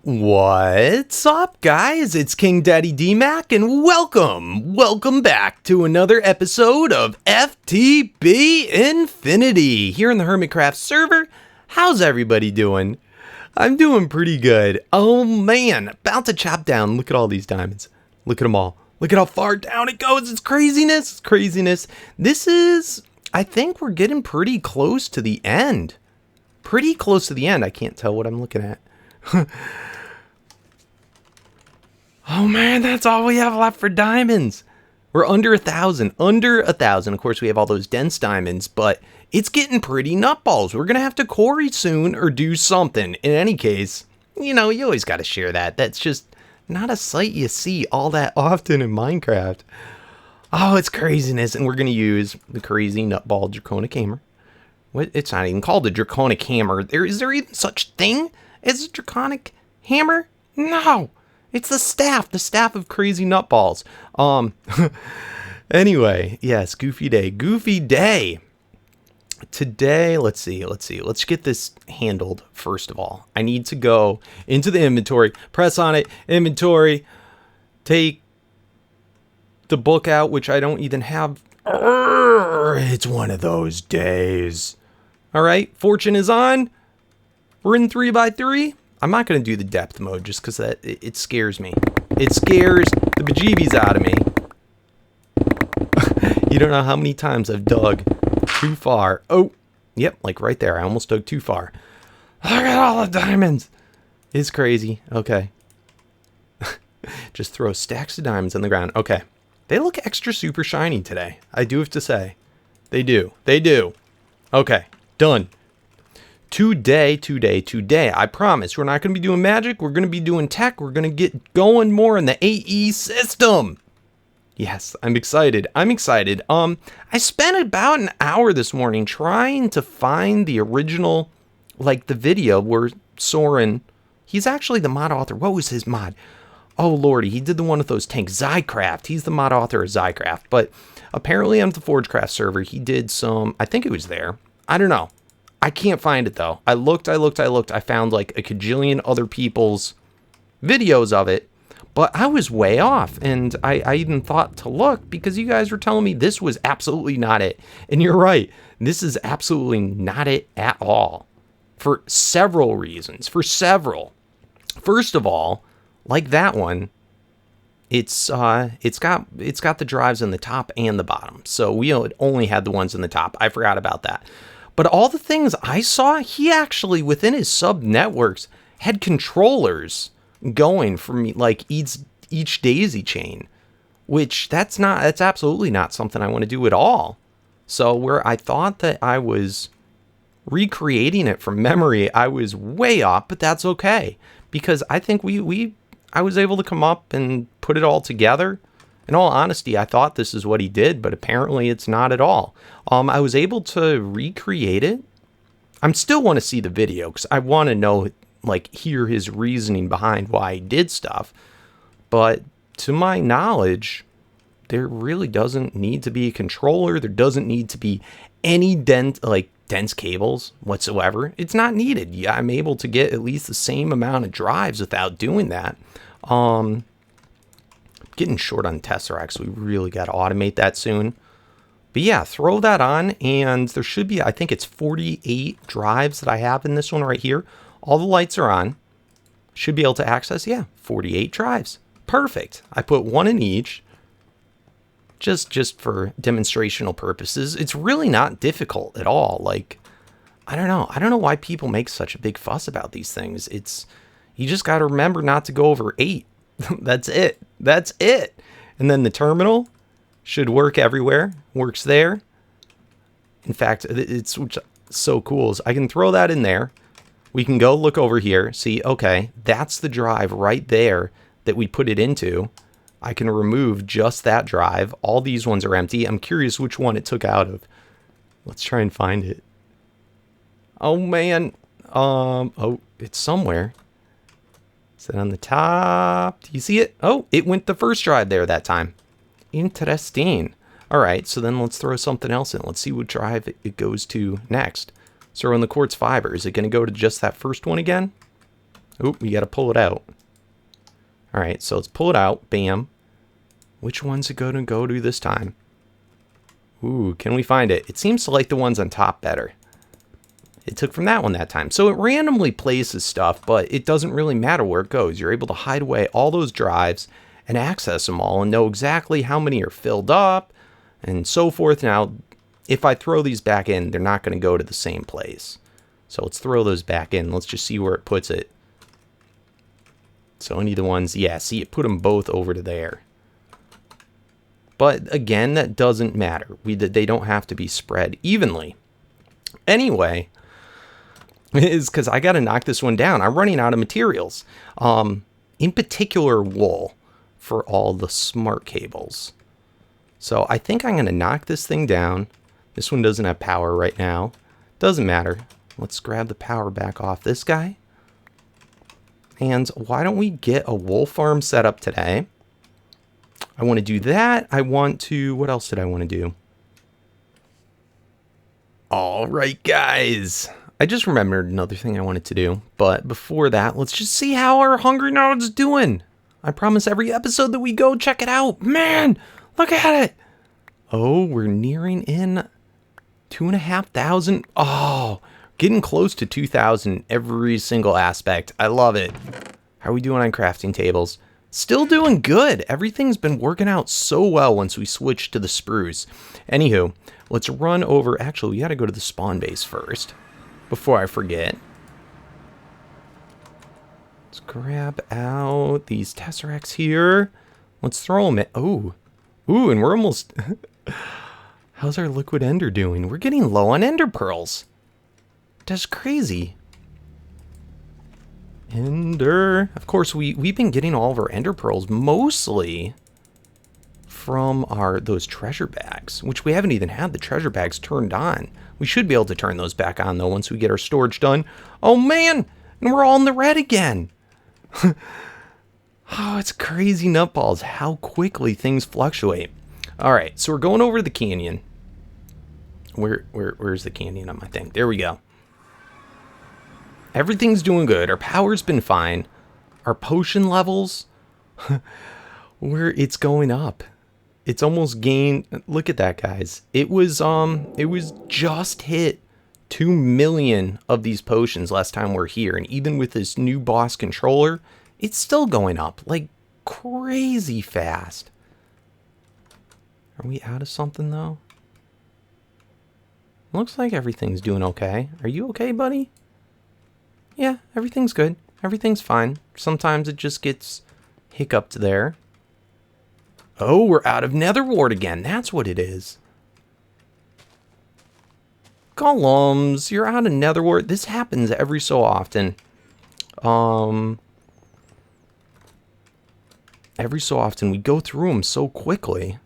What's up, guys? It's KingDaddyDMAC, and welcome back to another episode of FTB Infinity here in the HermitCraft server. How's everybody doing? I'm doing pretty good. Oh man, about to chop down. Look at all these diamonds. Look at them all. Look at how far down it goes. It's craziness. It's craziness. This is, I think we're getting pretty close to the end. Pretty close to the end. I can't tell what I'm looking at. Oh man, that's all we have left for diamonds. We're under 1,000. Under 1,000. Of course, we have all those dense diamonds, but it's getting pretty nutballs. We're going to have to quarry soon or do something. In any case, you know, you always got to share that. That's just not a sight you see all that often in Minecraft. Oh, it's craziness. And we're going to use the crazy nutball Draconic Hammer. What? It's not even called a Draconic Hammer. Is there even such thing as a Draconic Hammer? No. It's the staff of crazy nutballs. Anyway, yes, goofy day. Today, let's see. Let's get this handled first of all. I need to go into the inventory, press on it, inventory, take the book out, which I don't even have. It's one of those days. All right, fortune is on. We're in 3x3. I'm not going to do the depth mode just because it scares me. It scares the bejeebies out of me. You don't know how many times I've dug too far. Oh, yep, like right there. I almost dug too far. Look at all the diamonds. It's crazy. Okay. Just throw stacks of diamonds on the ground. Okay. They look extra super shiny today. I do have to say. They do. Okay, done. Today, I promise, we're not going to be doing magic. We're going to be doing tech. We're going to get going more in the AE system. Yes, I'm excited. I spent about an hour this morning trying to find the original, like the video where Soren, he's actually the mod author. What was his mod? Oh, lordy, he did the one with those tanks. Zycraft. He's the mod author of Zycraft. But apparently on the ForgeCraft server, he did some, I think it was there. I don't know. I can't find it though. I looked. I found like a cajillion other people's videos of it, but I was way off. And I even thought to look because you guys were telling me this was absolutely not it. And you're right. This is absolutely not it at all for several reasons. First of all, like that one, it's got the drives in the top and the bottom. So we only had the ones in the top. I forgot about that. But all the things I saw, he actually, within his sub-networks, had controllers going for me, like each daisy chain, which that's absolutely not something I want to do at all. So where I thought that I was recreating it from memory, I was way off, but that's okay. Because I think I was able to come up and put it all together. In all honesty, I thought this is what he did, but apparently it's not at all. I was able to recreate it. I still want to see the video because I want to know, like, hear his reasoning behind why he did stuff. But to my knowledge, there really doesn't need to be a controller. There doesn't need to be any dense cables whatsoever. It's not needed. Yeah, I'm able to get at least the same amount of drives without doing that. Getting short on Tesseracts. We really got to automate that soon. But yeah, throw that on, and there should be, I think it's 48 drives that I have in this one right here. All the lights are on. Should be able to access, 48 drives. Perfect. I put one in each, just for demonstrational purposes. It's really not difficult at all. Like, I don't know why people make such a big fuss about these things. You just got to remember not to go over 8. That's it. And then the terminal should work everywhere. Works there. In fact, it's so cool is I can throw that in there. We can go look over here. See, okay, that's the drive right there that we put it into. I can remove just that drive. All these ones are empty. I'm curious which one it took out of. Let's try and find it. Oh, man. Oh, it's somewhere. Is it on the top? Do you see it? Oh, it went the first drive there that time. Interesting. All right, so then let's throw something else in. Let's see what drive it goes to next. So in the quartz fiber, is it going to go to just that first one again? Oop, we got to pull it out. All right, so let's pull it out. Bam. Which one's it going to go to this time? Ooh, can we find it? It seems to like the ones on top better. It took from that one that time. So it randomly places stuff, but it doesn't really matter where it goes. You're able to hide away all those drives and access them all and know exactly how many are filled up and so forth. Now, if I throw these back in, they're not going to go to the same place. So let's throw those back in. Let's just see where it puts it. So any of the ones, yeah, see, it put them both over to there. But again, that doesn't matter. They don't have to be spread evenly. Anyway, is because I got to knock this one down. I'm running out of materials. In particular, wool for all the smart cables. So I think I'm going to knock this thing down. This one doesn't have power right now. Doesn't matter. Let's grab the power back off this guy. And why don't we get a wool farm set up today? I want to do that. I want to... What else did I want to do? All right, guys. I just remembered another thing I wanted to do. But before that, let's just see how our Hungry Nerd's doing. I promise every episode that we go, check it out. Man, look at it. Oh, we're nearing in 2,500. Oh, getting close to 2,000 every single aspect. I love it. How are we doing on crafting tables? Still doing good. Everything's been working out so well once we switched to the sprues. Anywho, let's run over. Actually, we got to go to the spawn base first before I forget. Let's grab out these tesseracts here. Let's throw them in. Oh, ooh, and we're almost... How's our liquid ender doing? We're getting low on ender pearls. That's crazy. Ender. Of course, we've been getting all of our ender pearls mostly from those treasure bags, which we haven't even had the treasure bags turned on. We should be able to turn those back on, though, once we get our storage done. Oh, man! And we're all in the red again. Oh, it's crazy nutballs how quickly things fluctuate. All right, so we're going over to the canyon. Where's the canyon on my thing? There we go. Everything's doing good. Our power's been fine. Our potion levels, it's going up. It's almost gained. Look at that, guys. It was just hit 2 million of these potions last time we're here, and even with this new boss controller, it's still going up like crazy fast. Are we out of something though? Looks like everything's doing okay. Are you okay, buddy? Yeah, everything's good. Everything's fine. Sometimes it just gets hiccuped there. Oh, we're out of nether wart again. That's what it is. Golems, you're out of nether wart. This happens every so often. Every so often we go through them so quickly.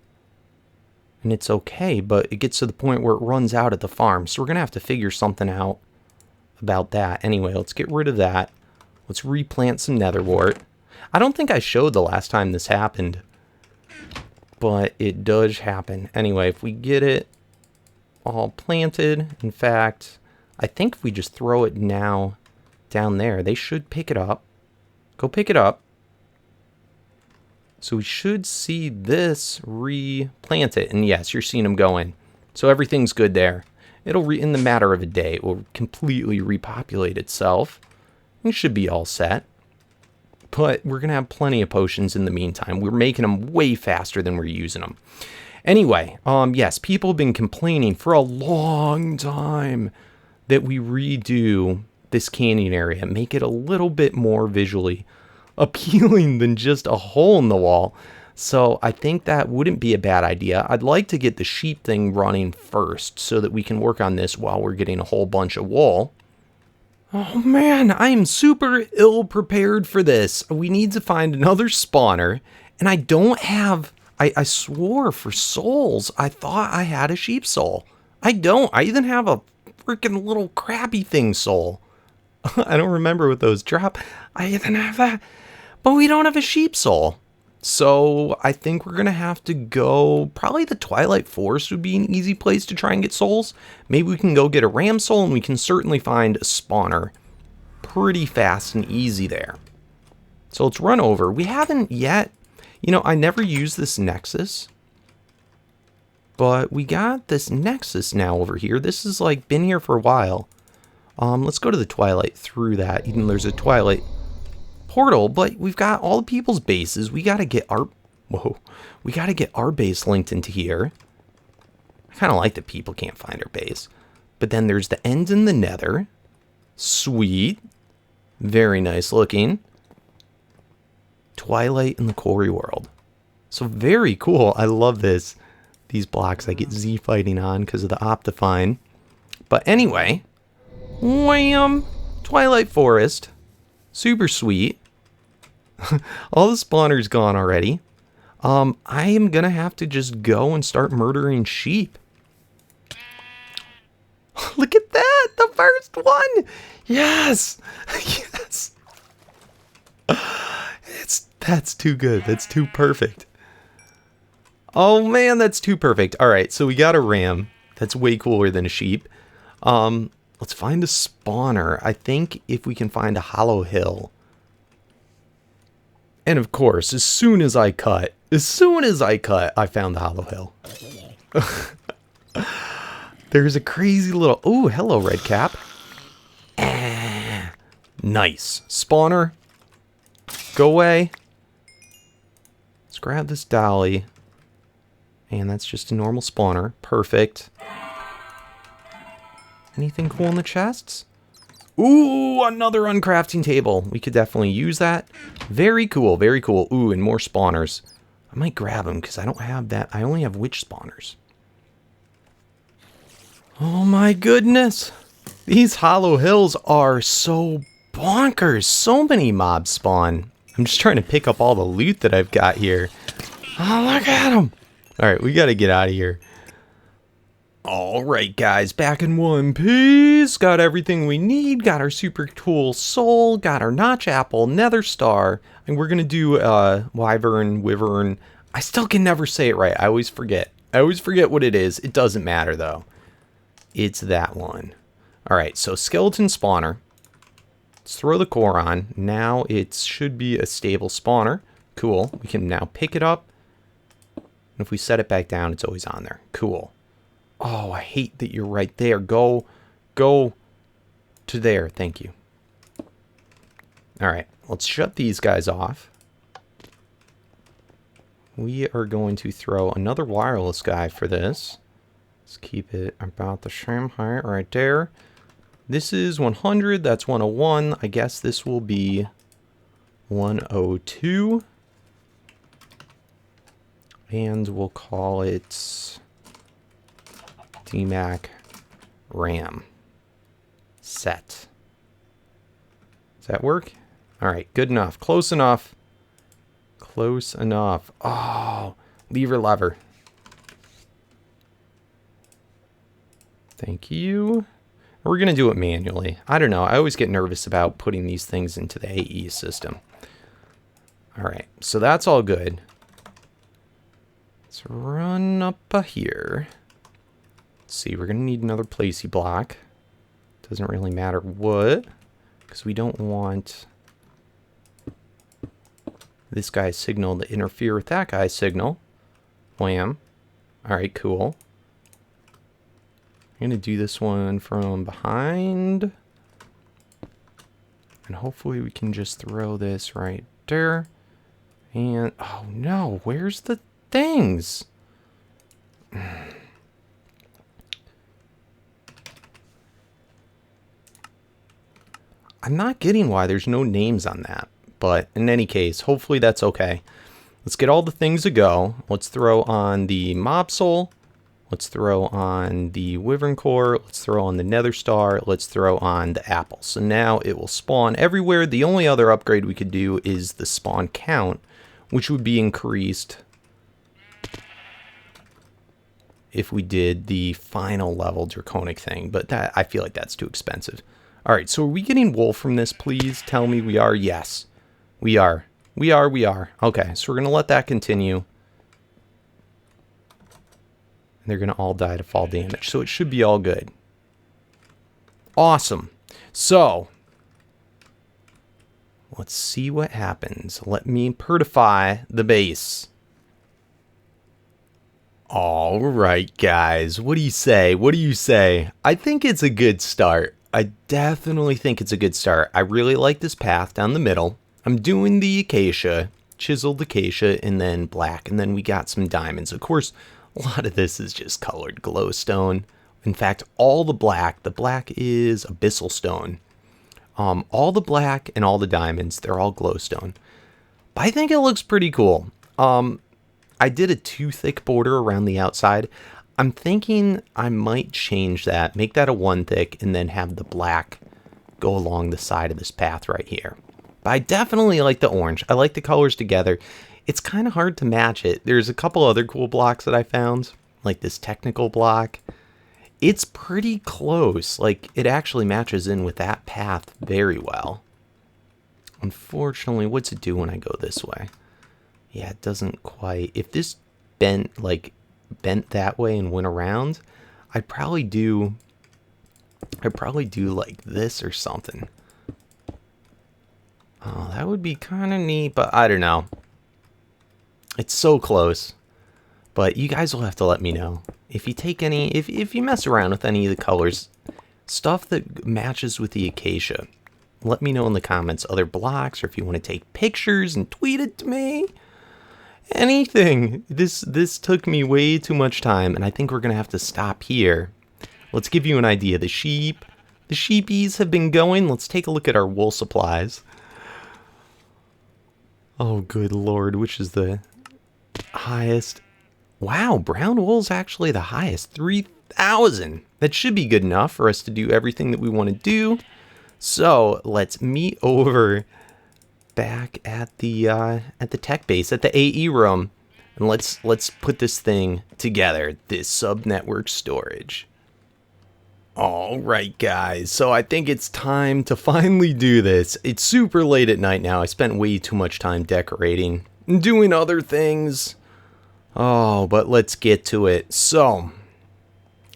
And it's okay, but it gets to the point where it runs out at the farm. So we're going to have to figure something out about that. Anyway, let's get rid of that. Let's replant some nether wart. I don't think I showed the last time this happened, but it does happen. Anyway, if we get it all planted, in fact, I think if we just throw it now down there, they should pick it up. Go pick it up. So we should see this replant it. And yes, you're seeing them going. So everything's good there. It'll, in the matter of a day, it will completely repopulate itself. It should be all set. But we're going to have plenty of potions in the meantime. We're making them way faster than we're using them. Anyway, yes, people have been complaining for a long time that we redo this canyon area. Make it a little bit more visually appealing than just a hole in the wall. So I think that wouldn't be a bad idea. I'd like to get the sheep thing running first so that we can work on this while we're getting a whole bunch of wool. Oh man, I am super ill prepared for this. We need to find another spawner, and I don't have... I swore for souls I thought I had a sheep soul. I don't. I even have a freaking little crappy thing soul. I don't remember what those drop. I even have that. But we don't have a sheep soul. So I think we're going to have to go, probably the Twilight Forest would be an easy place to try and get souls. Maybe we can go get a ram soul, and we can certainly find a spawner pretty fast and easy there. So let's run over. We haven't yet, you know, I never used this Nexus, but we got this Nexus now over here. This has like been here for a while. Let's go to the Twilight through that, even though there's a Twilight portal, but we've got all the people's bases. We got to get our, we got to get our base linked into here. I kind of like that people can't find our base. But then there's the end in the nether. Sweet. Very nice looking. Twilight in the quarry world. So very cool. I love this. These blocks I get Z fighting on because of the Optifine. But anyway, wham! Twilight Forest. Super sweet. All the spawners gone already. I am gonna have to just go and start murdering sheep. Look at that! The first one! Yes! Yes! That's too good. That's too perfect. Oh man, that's too perfect. Alright, so we got a ram. That's way cooler than a sheep. Let's find a spawner. I think if we can find a hollow hill. And of course, as soon as I cut, I found the hollow hill. There's a crazy little... Oh, hello, red cap. Nice. Spawner. Go away. Let's grab this dolly. And that's just a normal spawner. Perfect. Anything cool in the chests? Ooh, another uncrafting table. We could definitely use that. Very cool, very cool. Ooh, and more spawners. I might grab them because I don't have that. I only have witch spawners. Oh my goodness. These hollow hills are so bonkers. So many mobs spawn. I'm just trying to pick up all the loot that I've got here. Oh, look at them. All right, we got to get out of here. All right, guys, back in one piece. Got everything we need. Got our super cool soul. Got our notch apple, nether star. And we're going to do wyvern. I still can never say it right. I always forget. I always forget what it is. It doesn't matter, though. It's that one. All right, so skeleton spawner. Let's throw the core on. Now it should be a stable spawner. Cool. We can now pick it up. And if we set it back down, it's always on there. Cool. Oh, I hate that you're right there. Go to there. Thank you. All right, let's shut these guys off. We are going to throw another wireless guy for this. Let's keep it about the same height right there. This is 100. That's 101. I guess this will be 102. And we'll call it DMAC RAM set. Does that work? All right, good enough. Close enough. Close enough. Oh, lever. Thank you. We're going to do it manually. I don't know. I always get nervous about putting these things into the AE system. All right, so that's all good. Let's run up here. Let's see, we're going to need another placey block. Doesn't really matter what, because we don't want this guy's signal to interfere with that guy's signal. Wham. Alright, cool. I'm going to do this one from behind. And hopefully we can just throw this right there. And, oh no, where's the things? I'm not getting why there's no names on that. But in any case, hopefully that's okay. Let's get all the things to go. Let's throw on the mob soul. Let's throw on the wyvern core. Let's throw on the nether star. Let's throw on the apple. So now it will spawn everywhere. The only other upgrade we could do is the spawn count, which would be increased if we did the final level draconic thing. But that, I feel like that's too expensive. All right, so are we getting wool from this? Please tell me we are. Yes, we are. We are. Okay, so we're going to let that continue. And they're going to all die to fall damage. So it should be all good. Awesome. So, let's see what happens. Let me pertify the base. All right, guys. What do you say? What do you say? I think it's a good start. I definitely think it's a good start. I really like this path down the middle. I'm doing the acacia, chiseled acacia, and then black. And then we got some diamonds. Of course, a lot of this is just colored glowstone. In fact, all the black is abyssal stone. All the black and all the diamonds, they're all glowstone. But I think it looks pretty cool. I did a too thick border around the outside. I'm thinking I might change that, make that a 1 thick, and then have the black go along the side of this path right here. But I definitely like the orange. I like the colors together. It's kind of hard to match it. There's a couple other cool blocks that I found, like this technical block. It's pretty close. Like, it actually matches in with that path very well. Unfortunately, what's it do when I go this way? Yeah, it doesn't quite. If this bent that way and went around, I'd probably do like this or something. Oh, that would be kind of neat, but I don't know. It's so close. But you guys will have to let me know. If you take any, if you mess around with any of the colors, stuff that matches with the acacia, let me know in the comments. Other blocks, or if you want to take pictures and tweet it to me. Anything. This took me way too much time, and I think we're going to have to stop here. Let's give you an idea. The sheepies have been going. Let's take a look at our wool supplies. Oh, good lord. Which is the highest? Wow, brown wool's actually the highest. 3,000. That should be good enough for us to do everything that we want to do. So, let's meet over back at the tech base, at the AE room, and let's put this thing together, this sub-network storage. All right, guys, so I think it's time to finally do this. It's super late at night now. I spent way too much time decorating and doing other things. Oh, but let's get to it. So,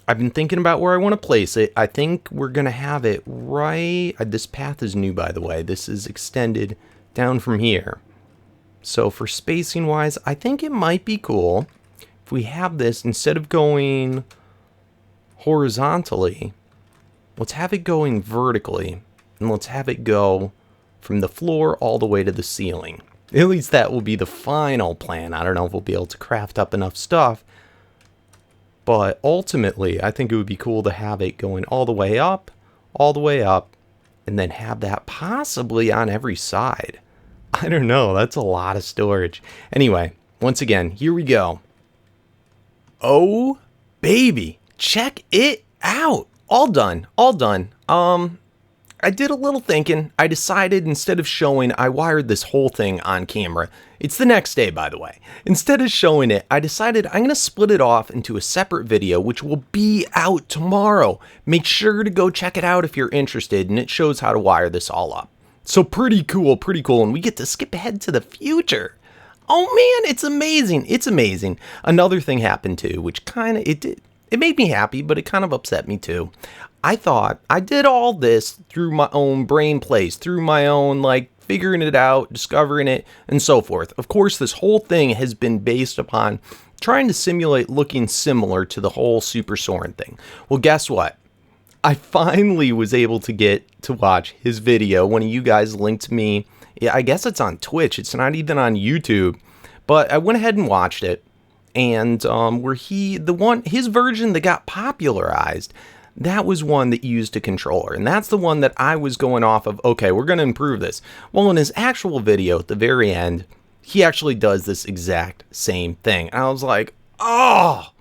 I've been thinking about where I want to place it. I think we're going to have it right... This path is new, by the way. This is extended down from here. So, for spacing-wise, I think it might be cool if we have this, instead of going horizontally, let's have it going vertically, and let's have it go from the floor all the way to the ceiling. At least that will be the final plan. I don't know if we'll be able to craft up enough stuff, but ultimately, I think it would be cool to have it going all the way up, and then have that possibly on every side. I don't know, that's a lot of storage. Anyway, once again, here we go. Oh, baby, check it out. All done, all done. I did a little thinking. I decided instead of showing, I wired this whole thing on camera. It's the next day, by the way. Instead of showing it, I decided I'm going to split it off into a separate video, which will be out tomorrow. Make sure to go check it out if you're interested, and it shows how to wire this all up. So pretty cool, and we get to skip ahead to the future. Oh man, it's amazing, it's amazing. Another thing happened too, which kind of, it made me happy, but it kind of upset me too. I thought I did all this through my own brain plays, through my own, like, figuring it out, discovering it, and so forth. Of course, this whole thing has been based upon trying to simulate looking similar to the whole Super Soren thing. Well, guess what? I finally was able to get to watch his video. One of you guys linked me. Yeah, I guess it's on Twitch. It's not even on YouTube. But I went ahead and watched it. And his version that got popularized, that was one that used a controller. And that's the one that I was going off of, okay, we're going to improve this. Well, in his actual video at the very end, he actually does this exact same thing. And I was like, oh,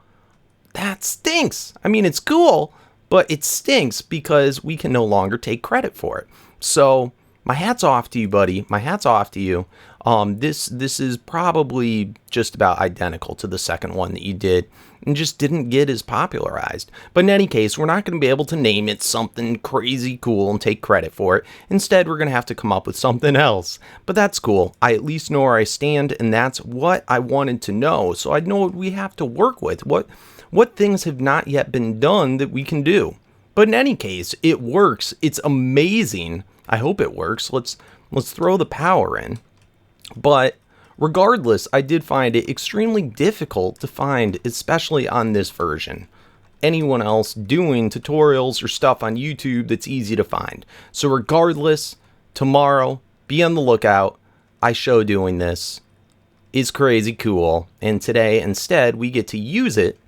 that stinks. I mean, it's cool, but it stinks because we can no longer take credit for it. So my hat's off to you, buddy. My hat's off to you. This is probably just about identical to the second one that you did and just didn't get as popularized. But in any case, we're not going to be able to name it something crazy cool and take credit for it. Instead, we're going to have to come up with something else. But that's cool. I at least know where I stand, and that's what I wanted to know. So I know what we have to work with. What things have not yet been done that we can do. But in any case, it works. It's amazing. I hope it works. Let's throw the power in. But regardless, I did find it extremely difficult to find, especially on this version, anyone else doing tutorials or stuff on YouTube that's easy to find. So regardless, tomorrow, be on the lookout. I show doing this. It's crazy cool. And today, instead, we get to use it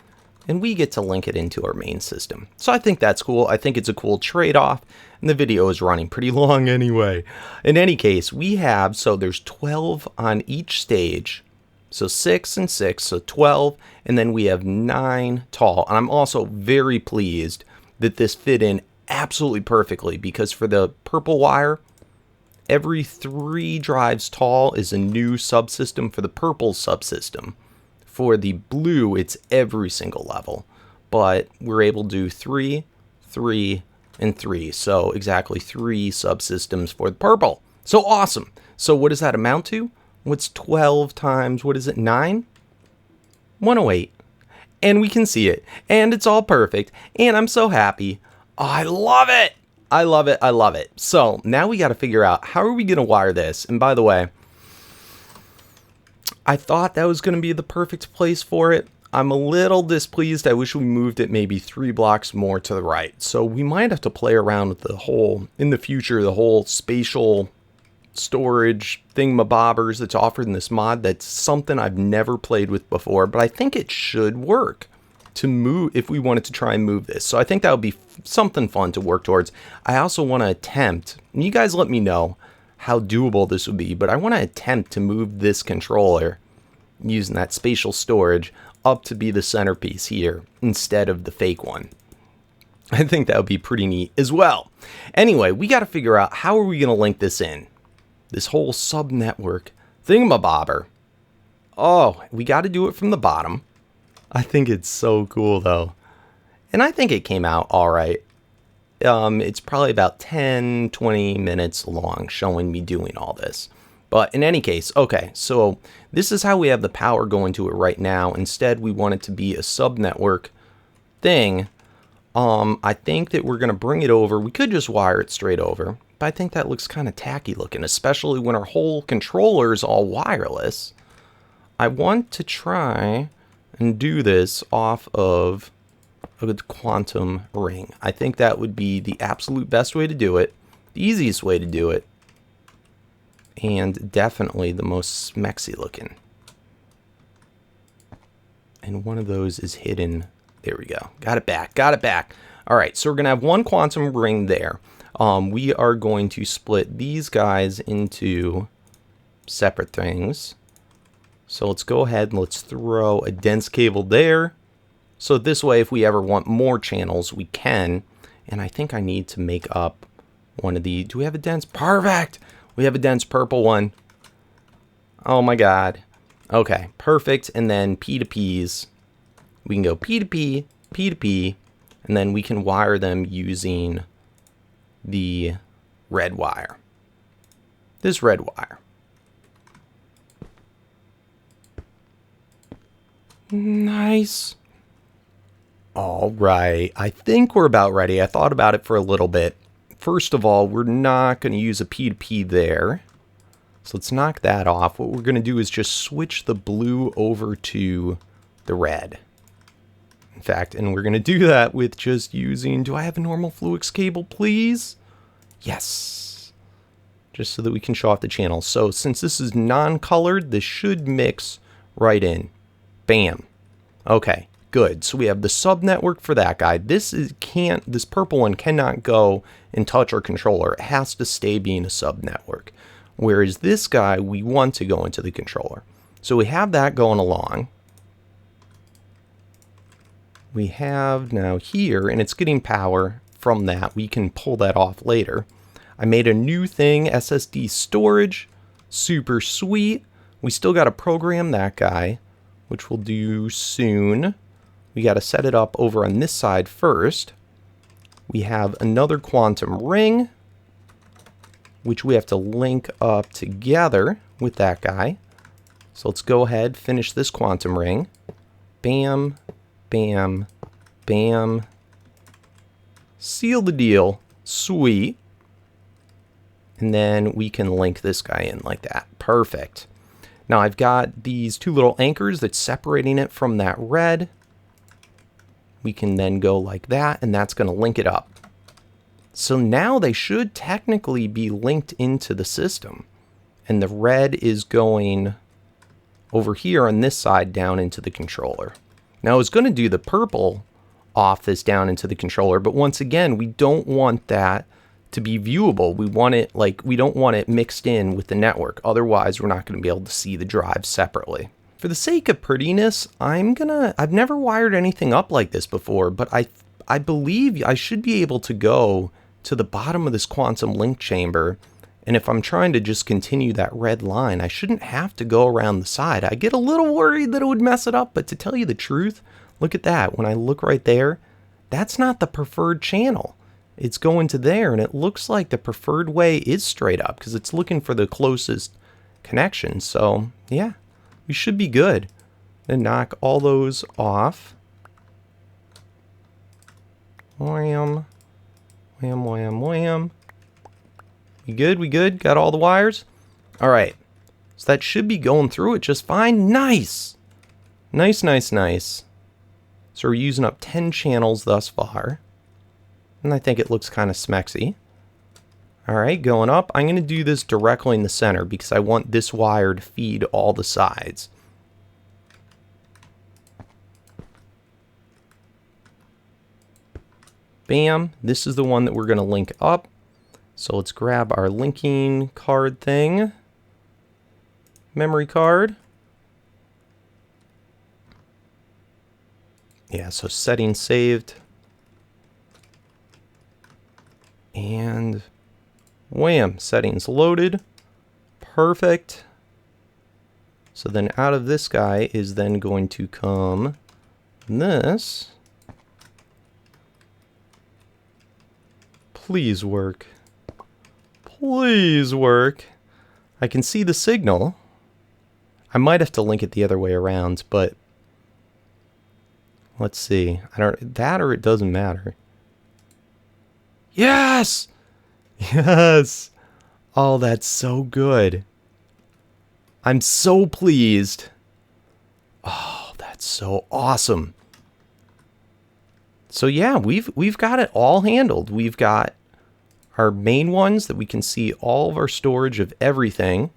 and we get to link it into our main system. So I think that's cool. I think it's a cool trade-off. And the video is running pretty long anyway. In any case, we have, so there's 12 on each stage. So 6 and 6, so 12. And then we have 9 tall. And I'm also very pleased that this fit in absolutely perfectly, because for the purple wire, every 3 drives tall is a new subsystem for the purple subsystem. For the blue, it's every single level. But we're able to do 3, 3, and 3. So exactly 3 subsystems for the purple. So awesome. So what does that amount to? What's 12 times, what is it, 9? 108. And we can see it. And it's all perfect. And I'm so happy. Oh, I love it. I love it. I love it. So now we got to figure out, how are we going to wire this? And by the way, I thought that was going to be the perfect place for it. I'm a little displeased. I wish we moved it maybe 3 blocks more to the right. So we might have to play around with the whole, in the future, the whole spatial storage thingamabobbers that's offered in this mod. That's something I've never played with before, but I think it should work to move if we wanted to try and move this. So I think that would be something fun to work towards. I also want to attempt, and you guys let me know how doable this would be, but I want to attempt to move this controller using that spatial storage up to be the centerpiece here instead of the fake one. I think that would be pretty neat as well. Anyway, we got to figure out, how are we going to link this in? This whole sub-network thingamabobber. Oh, we got to do it from the bottom. I think it's so cool though. And I think it came out all right. It's probably about 10-20 minutes long showing me doing all this. But in any case, okay, so this is how we have the power going to it right now. Instead, we want it to be a subnetwork thing. I think that we're going to bring it over. We could just wire it straight over, but I think that looks kind of tacky looking, especially when our whole controller is all wireless. I want to try and do this off of a quantum ring. I think that would be the absolute best way to do it, the easiest way to do it, and definitely the most smexy looking. And one of those is hidden. There we go. Got it back. Got it back. All right, so we're going to have one quantum ring there. We are going to split these guys into separate things. So let's go ahead and let's throw a dense cable there. So this way, if we ever want more channels, we can. And I think I need to make up one of the... Do we have a dense? Perfect! We have a dense purple one. Oh my god. Okay, perfect. And then P to Ps. We can go P to P, P to P, and then we can wire them using the red wire. This red wire. Nice. All right, I think we're about ready. I thought about it for a little bit. First of all, we're not going to use a P2P there. So let's knock that off. What we're going to do is just switch the blue over to the red. In fact, and we're going to do that with just using... Do I have a normal Fluix cable, please? Yes. Just so that we can show off the channel. So since this is non-colored, this should mix right in. Bam. Okay. Good. So we have the subnetwork for that guy. This purple one cannot go and touch our controller. It has to stay being a subnetwork. Whereas this guy, we want to go into the controller. So we have that going along. We have now here, and it's getting power from that. We can pull that off later. I made a new thing, SSD storage. Super sweet. We still got to program that guy, which we'll do soon. We got to set it up over on this side first. We have another quantum ring, which we have to link up together with that guy. So let's go ahead, finish this quantum ring. Bam, bam, bam. Seal the deal. Sweet. And then we can link this guy in like that. Perfect. Now I've got these two little anchors that's separating it from that red. We can then go like that, and that's going to link it up. So now they should technically be linked into the system. And the red is going over here on this side down into the controller. Now I was going to do the purple off this down into the controller, but once again, we don't want that to be viewable. We want it we don't want it mixed in with the network. Otherwise, we're not going to be able to see the drives separately. For the sake of prettiness, I've never wired anything up like this before, but I believe I should be able to go to the bottom of this quantum link chamber, and if I'm trying to just continue that red line, I shouldn't have to go around the side. I get a little worried that it would mess it up, but to tell you the truth, look at that. When I look right there, that's not the preferred channel. It's going to there, and it looks like the preferred way is straight up because it's looking for the closest connection. So, yeah, we should be good. And knock all those off. Wham. Wham, wham, wham. We good? We good? Got all the wires? All right. So that should be going through it just fine. Nice. Nice, nice, nice. So we're using up 10 channels thus far. And I think it looks kind of smexy. All right, going up. I'm going to do this directly in the center because I want this wire to feed all the sides. Bam. This is the one that we're going to link up. So let's grab our linking card thing. Memory card. Yeah, so settings saved. And wham, settings loaded. Perfect. So then out of this guy is then going to come this. Please work. Please work. I can see the signal. I might have to link it the other way around, but let's see. I don't that or it doesn't matter. Yes! Yes! Oh, that's so good. I'm so pleased. Oh, that's so awesome. So yeah, we've got it all handled. We've got our main ones that we can see all of our storage of everything.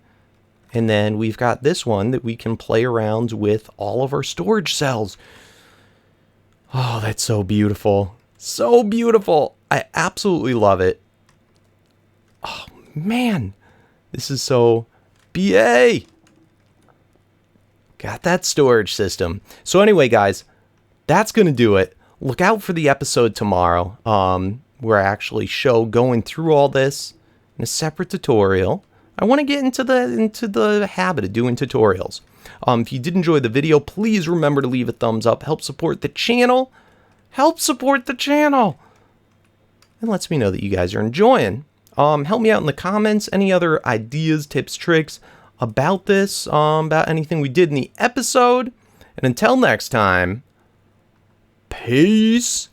And then we've got this one that we can play around with all of our storage cells. Oh, that's so beautiful. So beautiful. I absolutely love it. Oh, man. This is so BA. Got that storage system. So anyway, guys, that's going to do it. Look out for the episode tomorrow where I actually show going through all this in a separate tutorial. I want to get into the habit of doing tutorials. If you did enjoy the video, please remember to leave a thumbs up. Help support the channel. Help support the channel. And lets me know that you guys are enjoying. Help me out in the comments. Any other ideas, tips, tricks about this, about anything we did in the episode. And until next time, peace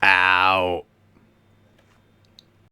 out.